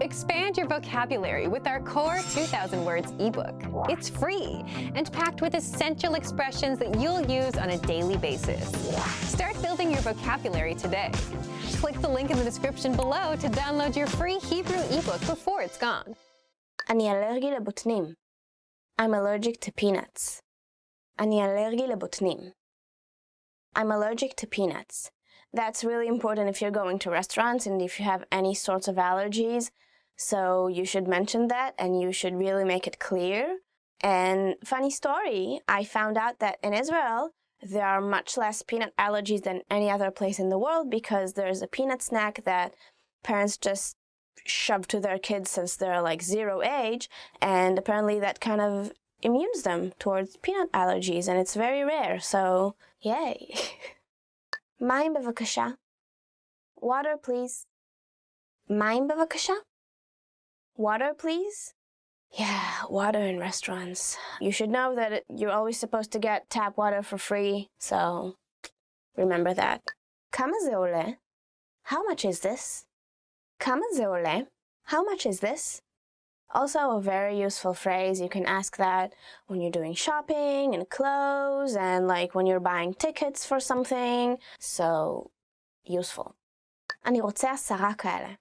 Expand your vocabulary with our Core 2,000 Words ebook. It's free and packed with essential expressions that you'll use on a daily basis. Start building your vocabulary today. Click the link in the description below to download your free Hebrew ebook before it's gone. אני אלרגי לבוטנים. I'm allergic to peanuts. אני אלרגי לבוטנים. I'm allergic to peanuts. That's really important if you're going to restaurants and if you have any sorts of allergies. So you should mention that and you should really make it clear. And funny story, I found out that in Israel, there are much less peanut allergies than any other place in the world because there's a peanut snack that parents just shove to their kids since they're like 0 age, and apparently that kind of immunes them towards peanut allergies, and it's very rare, so yay. מים בבקשה. Water, please. מים בבקשה. Water, please. Yeah, water in restaurants. You should know that you're always supposed to get tap water for free, so remember that. כמה זה עולה? How much is this? כמה זה עולה? How much is this? Also a very useful phrase. You can ask that when you're doing shopping and clothes and like when you're buying tickets for something. So useful. אני רוצה 10 כאלה.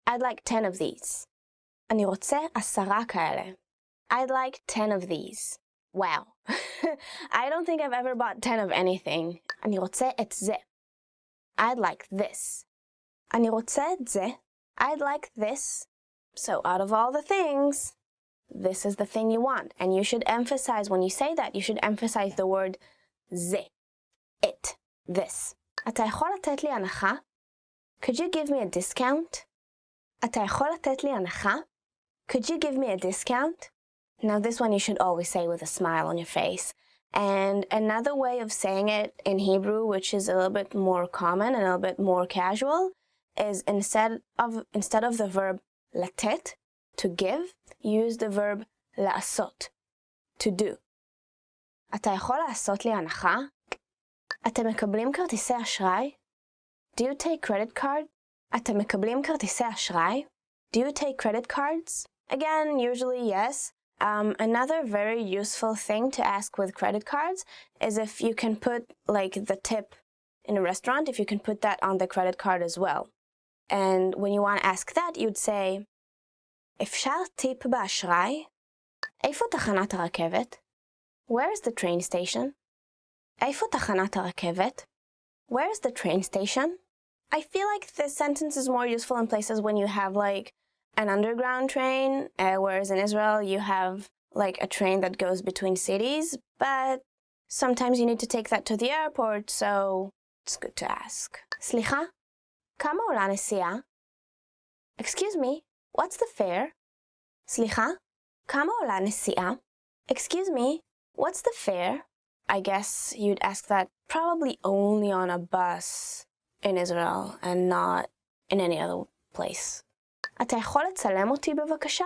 I'd like 10 of these. אני רוצה 10 כאלה. I'd like 10 of these. Wow. I don't think I've ever bought 10 of anything. אני רוצה את זה. I'd like this. אני רוצה את זה. I'd like this. So out of all the things, this is the thing you want. And you should emphasize, when you say that, you should emphasize the word זה. It. This. אתה יכול לתת לי הנחה? Could you give me a discount? אתה יכול לתת לי הנחה? Could you give me a discount? Now this one you should always say with a smile on your face. And another way of saying it in Hebrew, which is a little bit more common and a little bit more casual, is instead of the verb לתת, to give, use the verb לעשות, to do. אתה יכול לעשות לי הנחה? אתם מקבלים כרטיסי אשראי? Do you take credit card? אתם מקבלים כרטיסי אשראי? Do you take credit cards? Again, usually yes. Another very useful thing to ask with credit cards is if you can put like the tip in a restaurant, if you can put that on the credit card as well. And when you want to ask that, you'd say, אפשר טיפ באשראי? איפה תחנת הרכבת? Where's the train station? איפה תחנת הרכבת? Where's the train station? I feel like this sentence is more useful in places when you have like an underground train, whereas in Israel you have like a train that goes between cities, but sometimes you need to take that to the airport, so it's good to ask. סליחה? כמה עולה נסיעה? Excuse me, what's the fare? סליחה? כמה עולה נסיעה? Excuse me, what's the fare? I guess you'd ask that probably only on a bus in Israel and not in any other place. אתה יכול לצלם אותי בבקשה?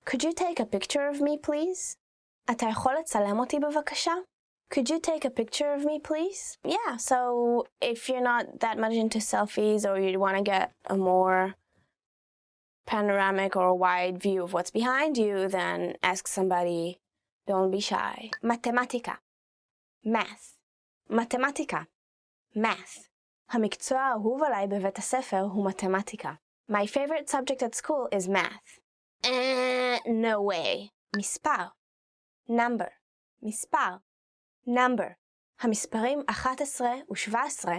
Could you take a picture of me, please? אתה יכול לצלם אותי בבקשה? Could you take a picture of me, please? Yeah, so if you're not that much into selfies or you want to get a more panoramic or wide view of what's behind you, then ask somebody. Don't be shy. Mathematica. Math. Mathematica. Math. המקצוע האהוב עליי בבית הספר הוא מתמטיקה. My favorite subject at school is math. No way. מספר. Number. מספר. Number. המספרים 11 ו-17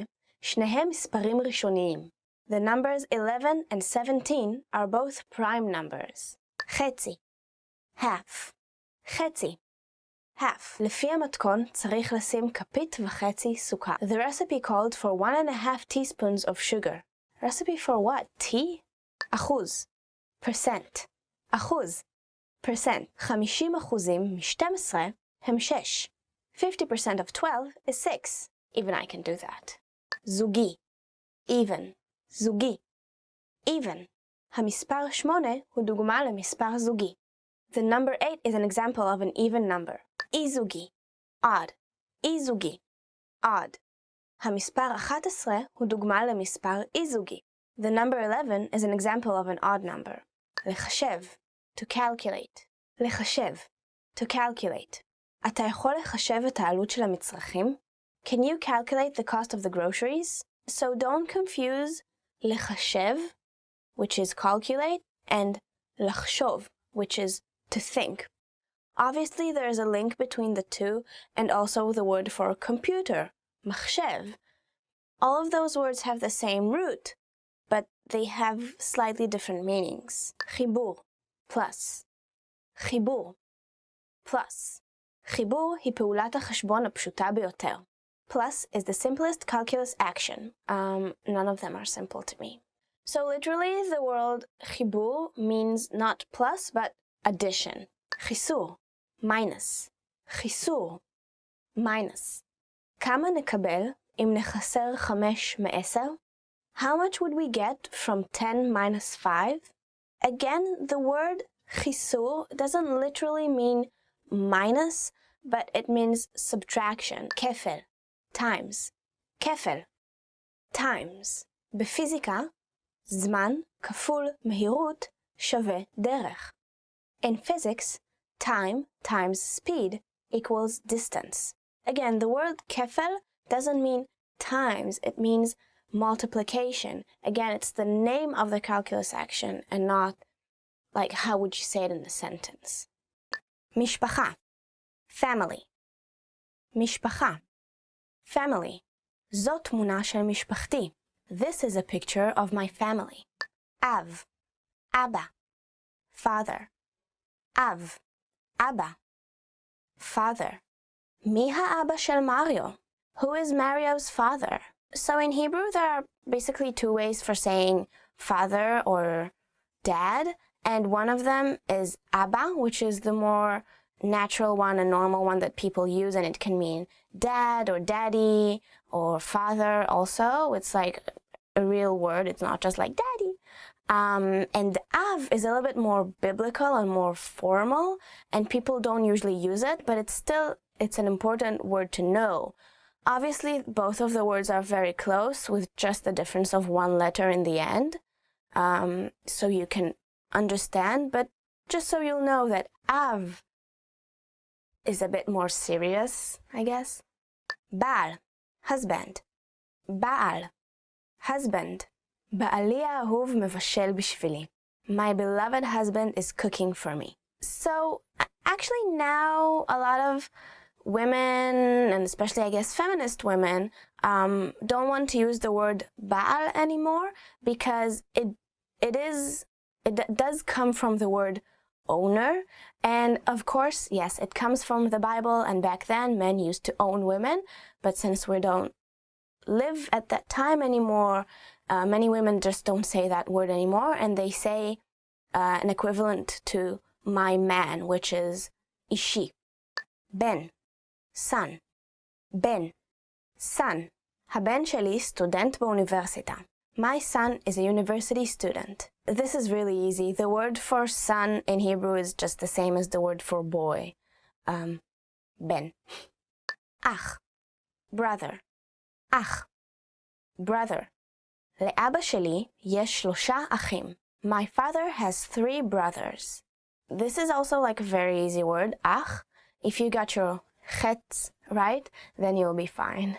שניהם מספרים ראשוניים. The numbers 11 and 17 are both prime numbers. חצי. Half. חצי. Half. לפי המתכון צריך לשים כפית וחצי סוכר. The recipe called for 1.5 teaspoons of sugar. Recipe for what? Tea? אחוז. Percent. אחוז. Percent. 50% מ-12 הם 6. 50% of 12 is 6. Even I can do that. זוגי. Even. זוגי. Even. המספר 8 הוא דוגמה למספר זוגי. The number 8 is an example of an even number. אי-זוגי. Odd. אי-זוגי. Odd. המספר 11 הוא דוגמה למספר אי-זוגי. The number 11 is an example of an odd number. לחשב, to calculate. לחשב, to calculate. אתה יכול לחשב את העלות של המצרכים? Can you calculate the cost of the groceries? So don't confuse לחשב, which is calculate, and לחשוב, which is to think. Obviously, there is a link between the two and also the word for computer, מחשב. All of those words have the same root, but they have slightly different meanings. חיבור, plus. חיבור, plus. חיבור היא פעולת החשבון הפשוטה ביותר. Plus is the simplest calculus action. None of them are simple to me. So literally, the word חיבור means not plus, but addition. חיסור, minus. חיסור, minus. כמה נקבל אם נחסר 5 מ-10? How much would we get from 10 minus 5? Again, the word חיסור doesn't literally mean minus, but it means subtraction. כפל, times. כפל, times. בפיזיקה, זמן כפול מהירות שווה דרך. In physics, time times speed equals distance. Again, the word כפל doesn't mean times, it means multiplication. Again, it's the name of the calculus action and not like how would you say it in the sentence. משפחה, family. משפחה, family. זאת תמונה של משפחתי. This is a picture of my family. אב, אבא, father. אב, אבא, father. מי האבא של מריו? Who is Mario's father? So in Hebrew, there are basically two ways for saying father or dad, and one of them is Abba, which is the more natural one, a normal one that people use, and it can mean dad or daddy or father also. It's like a real word. It's not just like daddy. And Av is a little bit more biblical and more formal, and people don't usually use it, but it's an important word to know. Obviously, both of the words are very close with just the difference of one letter in the end, so you can understand, but just so you'll know that Av is a bit more serious, I guess. Baal, husband. Baal, husband. בעלי האהוב מבשל בשבילי. My beloved husband is cooking for me. So, actually now a lot of women, and especially I guess feminist women, don't want to use the word Baal anymore because it does come from the word owner, and of course, yes, it comes from the Bible, and back then men used to own women, but since we don't live at that time anymore, many women just don't say that word anymore, and they say an equivalent to my man, which is ishi. Ben, son. Ben, son. הבן שלי סטודנט באוניברסיטה. My son is a university student. This is really easy. The word for son in Hebrew is just the same as the word for boy. Ben. Ach, brother. Ach, brother. לאבא שלי יש 3 אחים. My father has 3 brothers. This is also like a very easy word, ach. If you got your chet right, then you'll be fine.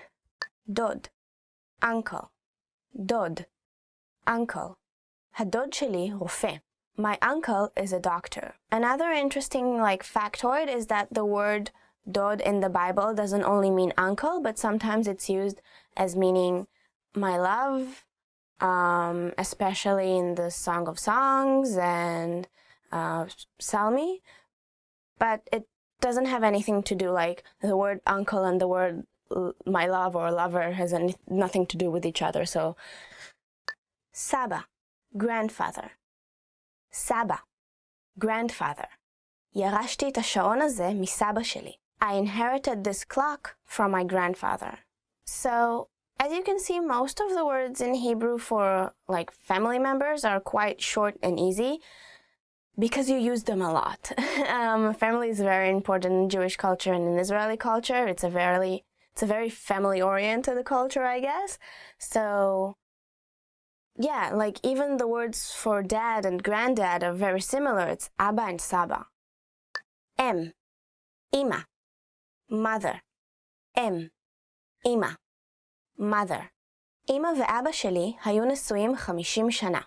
דוד, uncle. דוד, uncle. הדוד שלי רופא. My uncle is a doctor. Another interesting factoid is that the word dod in the Bible doesn't only mean uncle, but sometimes it's used as meaning my love, especially in the Song of Songs and Psalmi. But it doesn't have anything to do, the word uncle and the word my love or lover has nothing to do with each other. So, Saba, grandfather. Saba, grandfather. ירשתי את השעון הזה מסבא שלי. I inherited this clock from my grandfather. So, as you can see, most of the words in Hebrew for family members are quite short and easy because you use them a lot. Family is very important in Jewish culture and in Israeli culture. It's a very family-oriented culture, I guess. So Yeah, like even the words for dad and granddad are very similar. It's Abba and Saba. Em, Ima, mother. Em, Ima, mother. Ima ואבא שלי היו נשואים 50 שנה.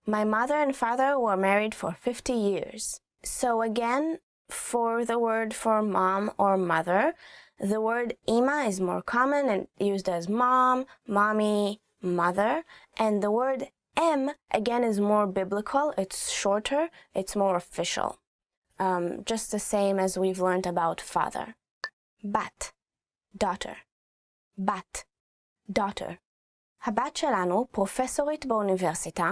My mother and father were married for 50 years. So again, for the word for mom or mother, the word ima is more common and used as mom, mommy, mother, and the word em again is more biblical, it's shorter, it's more official. Just the same as we've learned about father. Bat, daughter. Bat, daughter. הבת שלנו פרופסורית באוניברסיטה,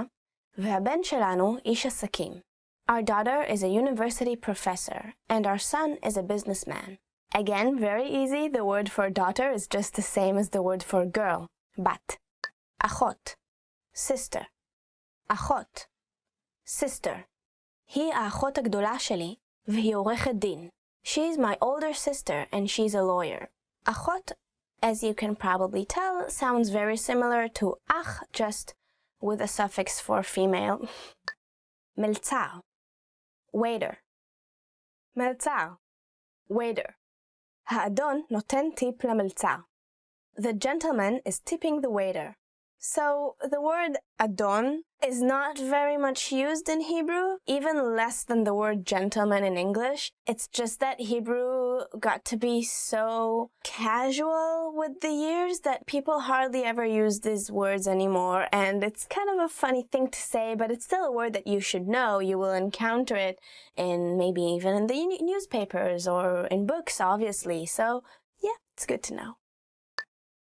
והבן שלנו איש עסקים. Our daughter is a university professor, and our son is a businessman. Again, very easy, the word for daughter is just the same as the word for girl, bat. Achot, sister. Achot, sister. היא האחות הגדולה שלי, והיא עורכת דין. She's my older sister, and she's a lawyer. Achot, as you can probably tell, sounds very similar to ach, just with a suffix for female. מלצר, waiter. מלצר, waiter. האדון נותן טיפ למלצר. The gentleman is tipping the waiter. So the word Adon is not very much used in Hebrew, even less than the word gentleman in English. It's just that Hebrew got to be so casual with the years that people hardly ever use these words anymore. And it's kind of a funny thing to say, but it's still a word that you should know. You will encounter it in maybe even in the newspapers or in books, obviously. So yeah, it's good to know.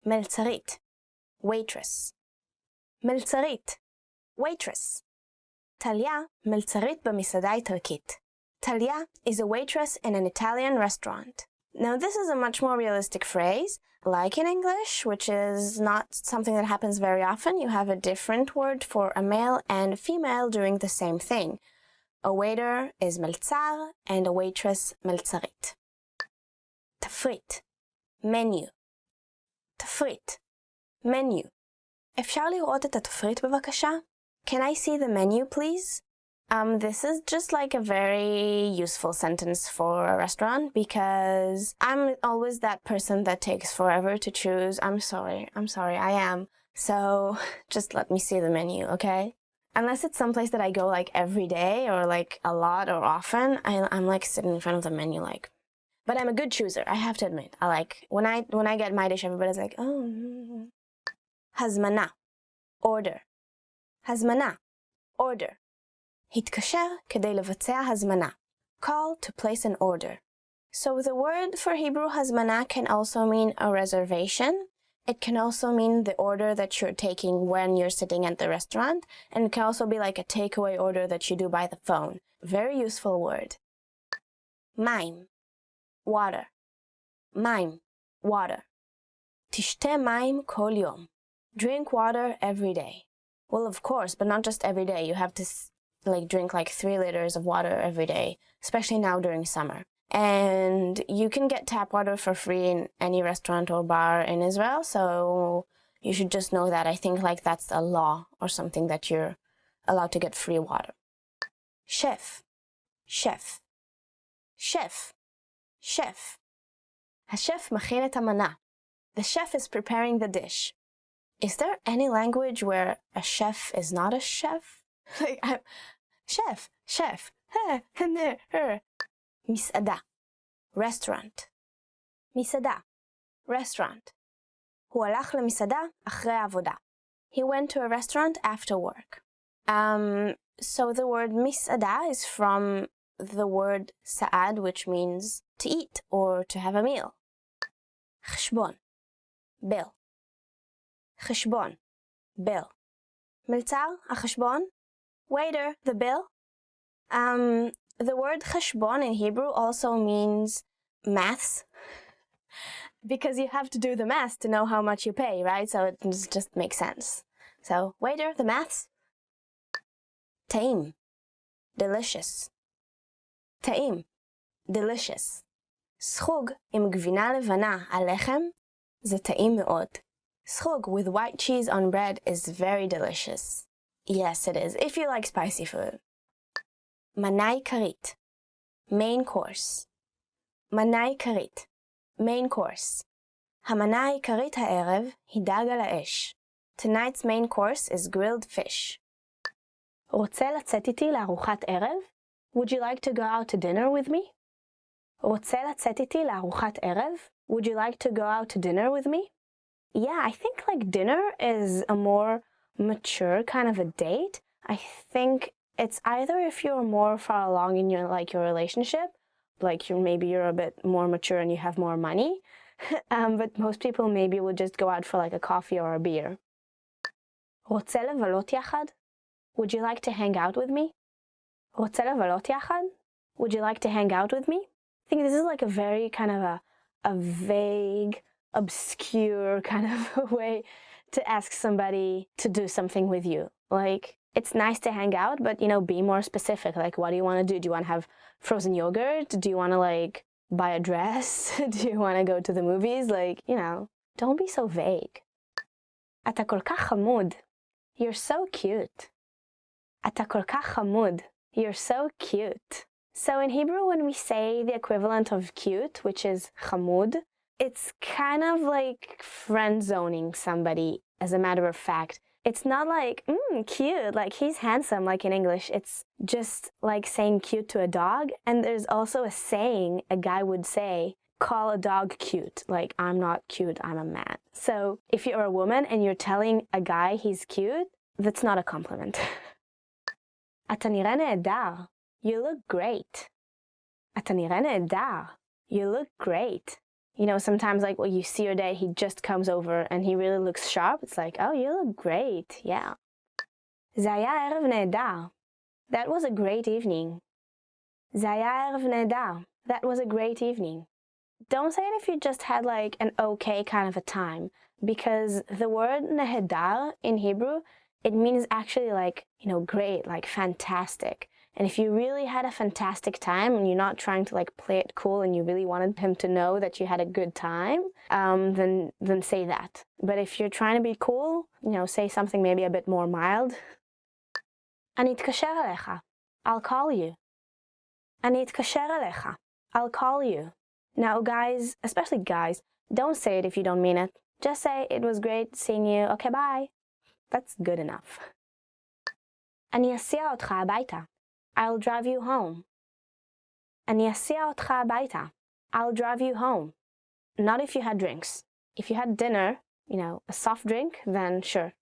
Melzarit, waitress. מלצרית, waitress. טליה, מלצרית במסעדה איטלקית. Talia is a waitress in an Italian restaurant. Now this is a much more realistic phrase. Like in English, which is not something that happens very often, you have a different word for a male and female doing the same thing. A waiter is מלצר and a waitress מלצרית. תפריט, menu. תפריט, menu. אפשר לראות את התפריט בבקשה? Can I see the menu, please? This is just like a very useful sentence for a restaurant because I'm always that person that takes forever to choose. I'm sorry, I am. So just let me see the menu, okay? Unless it's someplace that I go like every day or like a lot or often, I'm like sitting in front of the menu like. But I'm a good chooser, I have to admit. I like when I get my dish, everybody's like, oh. הזמנה, order. הזמנה, order. התקשר כדי לבצע הזמנה. Call to place an order. So the word for Hebrew hazmana can also mean a reservation. It can also mean the order that you're taking when you're sitting at the restaurant. And it can also be like a takeaway order that you do by the phone. Very useful word. מים, water. מים, water. תשתה מים כל יום. Drink water every day. Well, of course, but not just every day. You have to drink like 3 liters of water every day, especially now during summer. And you can get tap water for free in any restaurant or bar in Israel, so you should just know that. I think like that's a law or something that you're allowed to get free water. Chef, chef, chef, chef. השף מכין את המנה. The chef is preparing the dish. Is there any language where a chef is not a chef? Chef, chef, her. מסעדה, restaurant. מסעדה, restaurant. הוא הלך למסעדה אחרי העבודה. He went to a restaurant after work. So the word מסעדה is from the word sa'ad, which means to eat or to have a meal. חשבון, bill. חשבון, bill. מלצר, החשבון. Waiter, the bill. The word חשבון in Hebrew also means maths, because you have to do the math to know how much you pay, right? So it just makes sense. So, waiter, the maths. טעים, delicious. טעים, delicious. סחוג עם גבינה לבנה על לחם, זה טעים מאוד. Schog with white cheese on bread is very delicious. Yes, it is, if you like spicy food. מנה עיקרית, main course. מנה עיקרית, main course. המנה העיקרית הערב היא דג על האש. Tonight's main course is grilled fish. רוצה לצאת איתי לארוחת ערב? Would you like to go out to dinner with me? רוצה לצאת איתי לארוחת ערב? Would you like to go out to dinner with me? Yeah, I think like dinner is a more mature kind of a date. I think it's either if you're more far along in your relationship, like maybe you're a bit more mature and you have more money, but most people maybe would just go out for like a coffee or a beer. רוצה לבלות יחד? Would you like to hang out with me? רוצה לבלות יחד? Would you like to hang out with me? I think this is like a very kind of a vague, obscure kind of a way to ask somebody to do something with you. Like, it's nice to hang out, but, be more specific. Like, what do you want to do? Do you want to have frozen yogurt? Do you want to, like, buy a dress? Do you want to go to the movies? Like, don't be so vague. אתה כל כך חמוד. You're so cute. אתה כל כך חמוד. You're so cute. So in Hebrew, when we say the equivalent of cute, which is chamud, it's kind of like friend-zoning somebody, as a matter of fact. It's not like, cute, like he's handsome, like in English. It's just like saying cute to a dog. And there's also a saying a guy would say, call a dog cute. Like, I'm not cute, I'm a man. So if you're a woman and you're telling a guy he's cute, that's not a compliment. אתה נראה נהדר. You look great. אתה נראה נהדר. You look great. Sometimes like when you see your date, he just comes over and he really looks sharp. It's like, oh, you look great. Yeah. זה היה ערב נהדר. That was a great evening. זה היה ערב נהדר. That was a great evening. Don't say it if you just had like an okay kind of a time, because the word nehedar in Hebrew, it means actually like, great, like fantastic. And if you really had a fantastic time and you're not trying to like play it cool and you really wanted him to know that you had a good time, then say that. But if you're trying to be cool, say something maybe a bit more mild. אני אתקשר אליך. I'll call you. אני אתקשר אליך. I'll call you. Now guys, especially guys, don't say it if you don't mean it. Just say, it was great seeing you. Okay, bye. That's good enough. אני אסיע אותך הביתה. I'll drive you home. אני אסיע אותך הביתה. I'll drive you home. Not if you had drinks. If you had dinner, a soft drink, then sure,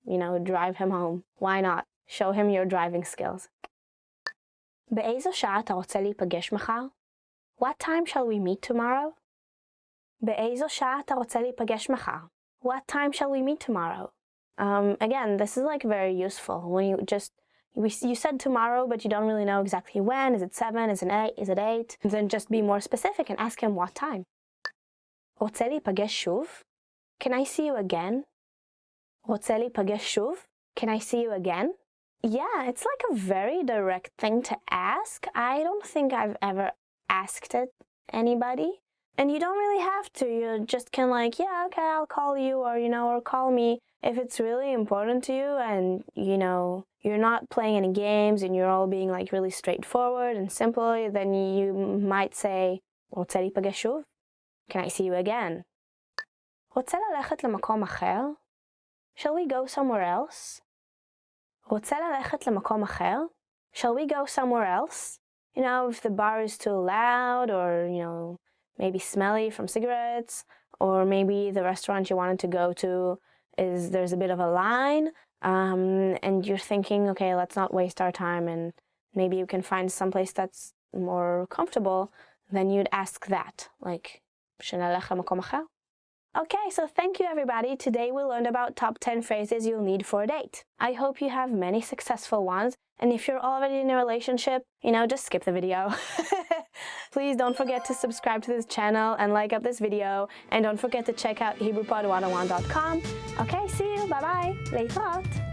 drive him home. Why not? Show him your driving skills. באיזו שעה אתה רוצה להיפגש מחר? What time shall we meet tomorrow? באיזו שעה אתה רוצה להיפגש מחר? What time shall we meet tomorrow? Again, this is like very useful when you said tomorrow, but you don't really know exactly when. Is it 7? Is it 8? Is it 8? Then just be more specific and ask him what time. רוצה להיפגש שוב? Can I see you again? רוצה להיפגש שוב? Can I see you again? Yeah, it's like a very direct thing to ask. I don't think I've ever asked it anybody. And you don't really have to. You just can like, yeah, okay, I'll call you, or, or call me. If it's really important to you and, you're not playing any games and you're all being like really straightforward and simple, then you might say, רוצה להיפגש שוב? Can I see you again? רוצה ללכת למקום אחר? Shall we go somewhere else? רוצה ללכת למקום אחר? Shall we go somewhere else? If the bar is too loud or, maybe smelly from cigarettes, or maybe the restaurant you wanted to go to there's a bit of a line, and you're thinking, okay, let's not waste our time, and maybe you can find someplace that's more comfortable, then you'd ask that, like, שנלך למקום אחר? Okay, so thank you everybody. Today we learned about top 10 phrases you'll need for a date. I hope you have many successful ones, and if you're already in a relationship, just skip the video. Please don't forget to subscribe to this channel and like up this video, and don't forget to check out HebrewPod101.com. Okay, see you, bye bye, להתראות.